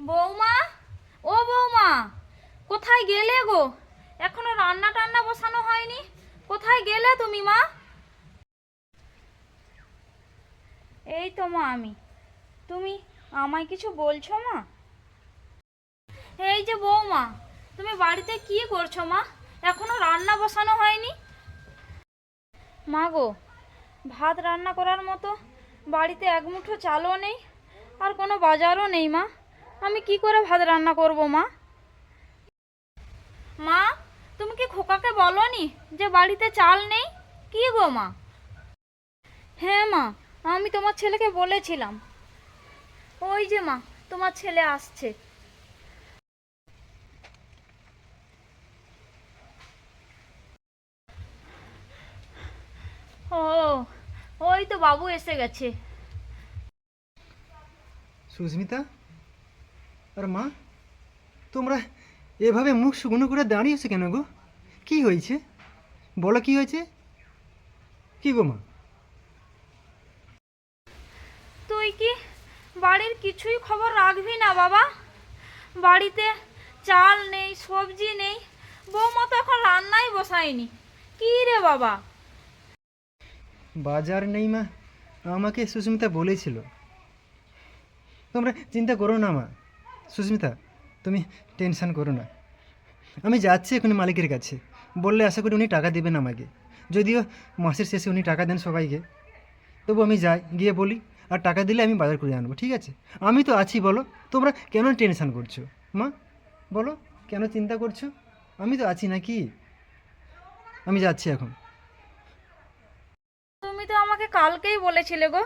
বৌমা, ও বৌমা, কোথায় গেলে গো? এখনো রান্না টান্না বসানো হয়নি, কোথায় গেলে তুমি মা? এই তো মা আমি। তুমি আমায় কিছু বলছো মা? এই যে বৌমা, তুমি বাড়িতে কি করছো মা? এখনো রান্না বসানো হয়নি। মা গো, ভাত রান্না করার মতো বাড়িতে এক মুঠো চালও নেই, আর কোনো বাজারও নেই মা। আমি কি করে ভাত রান্না করব মা? মা, তুমি কি খোকাকে বলনি যে বাড়িতে চাল নেই? কি গো মা? হ্যাঁ মা, আমি তোমার ছেলেকে বলেছিলাম। ওই যে মা, তোমার ছেলে আসছে। ও, ওই তো বাবু এসে গেছে। সুস্মিতা আর মা, তোমরা এভাবে মুখ শুকনো করে দাঁড়িয়েছো কেন গো? কি হয়েছে? বলো কি হয়েছে? কি গো মা? তুই কি বাড়ির কিছুই খবর রাখবি না বাবা? বাড়িতে চাল নেই, সবজি নেই, বৌমা তো এখন রান্নাই বসায়নি। কি রে বাবা? বাজার নেই মা, আমাকে সুস্মিতা বলেছিল। তোমরা চিন্তা করো না মা। সুস্মিতা, তুমি টেনশন করো না। আমি যাচ্ছি এখনই মালিকের কাছে, বললে আশা করি উনি টাকা দেবেন আমাকে। যদিও মাসের শেষে উনি টাকা দেন সবাইকে, তবু আমি যাই, গিয়ে বলি, আর টাকা দিলে আমি বাজার করে আনবো, ঠিক আছে? আমি তো আছি, বলো। তোমরা কেন টেনশন করছো মা? বলো, কেন চিন্তা করছো? আমি তো আছি নাকি? আমি যাচ্ছি এখন। তুমি তো আমাকে কালকেই বলেছিলে গো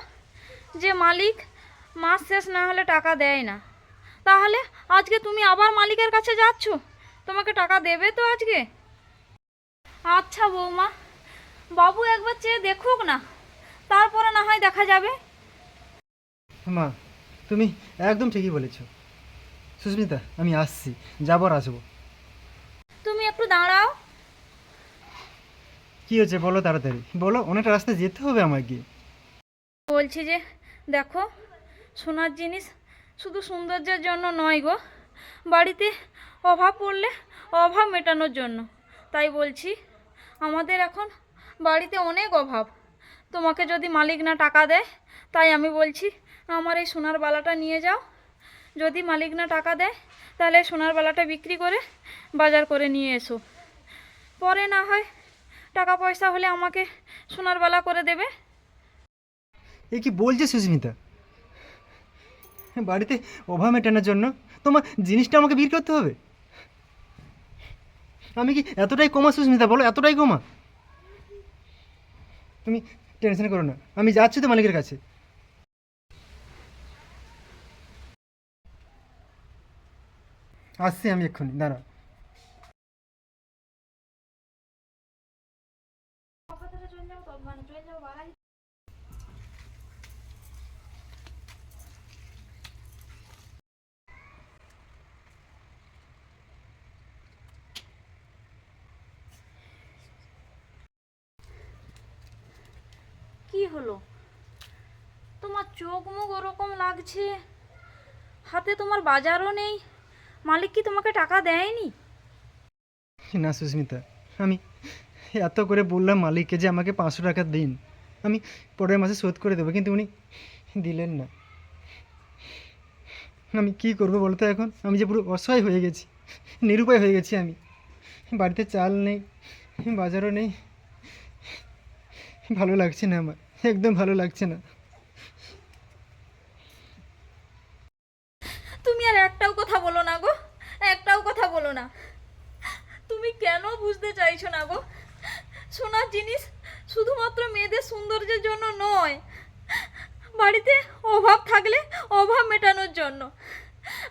যে মালিক মাস শেষ না হলে টাকা দেয় না। তাহলে আজকে তুমি আবার মালিকের কাছে যাচ্ছ? তোমাকে টাকা দেবে তো আজকে? আচ্ছা বৌমা, বাবু একবার চেয়ে দেখুক না, তারপরে না হয় দেখা যাবে। মা, তুমি একদম ঠিকই বলেছো। সুস্মিতা, আমি আসছি, যাবো আর আসবো। তুমি একটু দাঁড়াও। কী হয়েছে বলো, তাড়াতাড়ি বলো, অনেকটা রাস্তা যেতে হবে আমাকে। বলছি যে দেখো, সোনার জিনিস শুধু সৌন্দর্যের জন্য নয় গো, বাড়িতে অভাব পড়লে অভাব মেটানোর জন্য। তাই বলছি, আমাদের এখন বাড়িতে অনেক অভাব। তোমাকে যদি মালিক না টাকা দেয়, তাই আমি বলছি আমার এই সোনার বালাটা নিয়ে যাও। যদি মালিক না টাকা দেয়, তাহলে সোনার বালাটা বিক্রি করে বাজার করে নিয়ে এসো। পরে না হয় টাকা পয়সা হলে আমাকে সোনার বালা করে দেবে। এ কি বলছে সুস্মিতা? বাড়িতে অভাব মেটানোর জন্য তোমার জিনিসটা আমাকে বিক্রি করতে হবে? আমি কি এতটাই কমা সুস্মিতা, বলো, এতটাই কমা? তুমি টেনশন করো না, আমি যাচ্ছি তো মালিকের কাছে। আসছি আমি এক্ষুনি, দাঁড়া। কি হলো? তোমার চোখ মুখ ওরকম লাগছে, হাতে তোমার বাজারও নেই। মালিক কি তোমাকে টাকা দেয়নি? না সুস্মিতা, আমি এত করে বললাম মালিককে যে আমাকে 500 টাকা দিন, আমি পরের মাসে শোধ করে দেবো, কিন্তু উনি দিলেন না। আমি কি করবো বলো তো এখন? আমি যে পুরো অসহায় হয়ে গেছি, নিরুপায় হয়ে গেছি আমি। বাড়িতে চাল নেই, বাজারও নেই। ভালো লাগছে না আমার, একদম ভালো লাগছে না। তুমি আর একটাও কথা বলো না গো, একটাও কথা বলো না। তুমি কেন বুঝতে চাইছো না গো? সোনার জিনিস শুধুমাত্র মেয়েদের সৌন্দর্যের জন্য নয়, বাড়িতে অভাব থাকলে অভাব মেটানোর জন্য।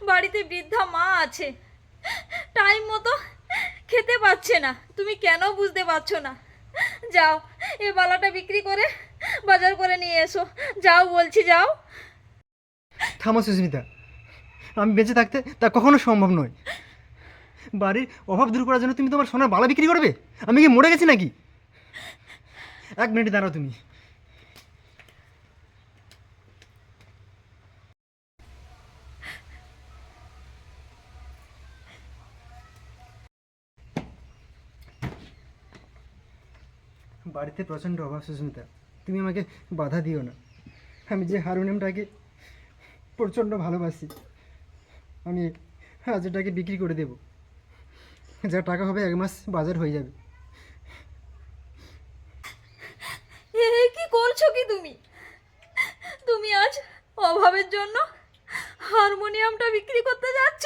বাড়িতে বৃদ্ধা মা আছে, টাইম মতো খেতে পাচ্ছে না। তুমি কেন বুঝতে পারছো না? যাও, এ বালাটা বিক্রি করে বাজার করে নিয়ে এসো। যাও বলছি, যাও। থামো সুস্মিতা, আমি বেঁচে থাকতে তা কখনো সম্ভব নয়। বাড়ির অভাব দূর করার জন্য তুমি তোমার সোনার বালা বিক্রি করবে? আমি কি মরে গেছি নাকি? 1 মিনিট দাঁড়াও তুমি। বাড়িতে প্রচণ্ড অভাব সুস্মিতা, তুমি আমাকে বাধা দিও না। আমি যে হারমোনিয়ামটাকে প্রচণ্ড ভালোবাসি, আমি আজ এটাকে বিক্রি করে দেব, যা টাকা হবে 1 মাস বাজার হয়ে যাবে। কি করছো কি তুমি? তুমি আজ অভাবের জন্য হারমোনিয়ামটা বিক্রি করতে যাচ্ছ?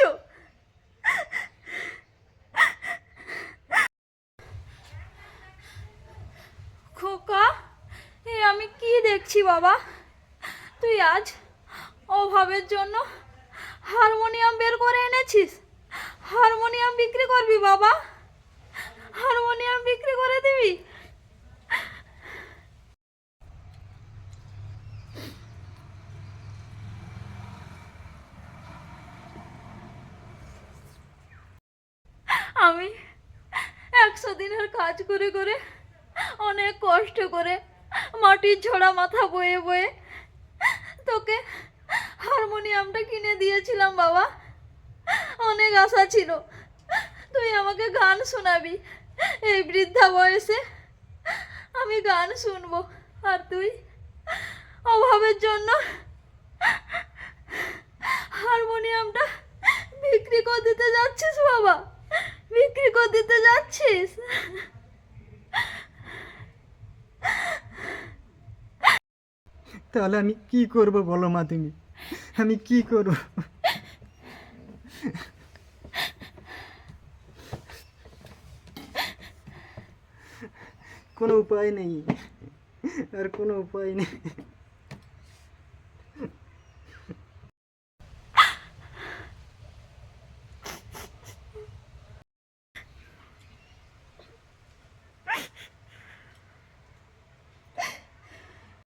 খোকা, আমি কি দেখছি বাবা? তুই আজ অভাবের জন্য হারমোনিয়াম বের করে এনেছিস। হারমোনিয়াম বিক্রি করবি বাবা? হারমোনিয়াম বিক্রি করে দিবি? আমি 100 দিনের কাজ করে করে, অনেক কষ্ট করে, মাটির ঝোড়া মাথা বয়ে বয়ে তোকে হারমোনিয়ামটা কিনে দিয়েছিলাম বাবা। অনেক আশা ছিল তুই আমাকে গান শোনাবি। এই বৃদ্ধা বয়সে আমি গান শুনবো, আর তুই অভাবের জন্য হারমোনিয়ামটা বিক্রি করে দিতে যাচ্ছিস বাবা। বিক্রি করে দিতে যাচ্ছিস? তাহলে আমি কি করব বলো মা, তুমি আমি কি করব? কোনো উপায় নেই, আর কোনো উপায় নেই।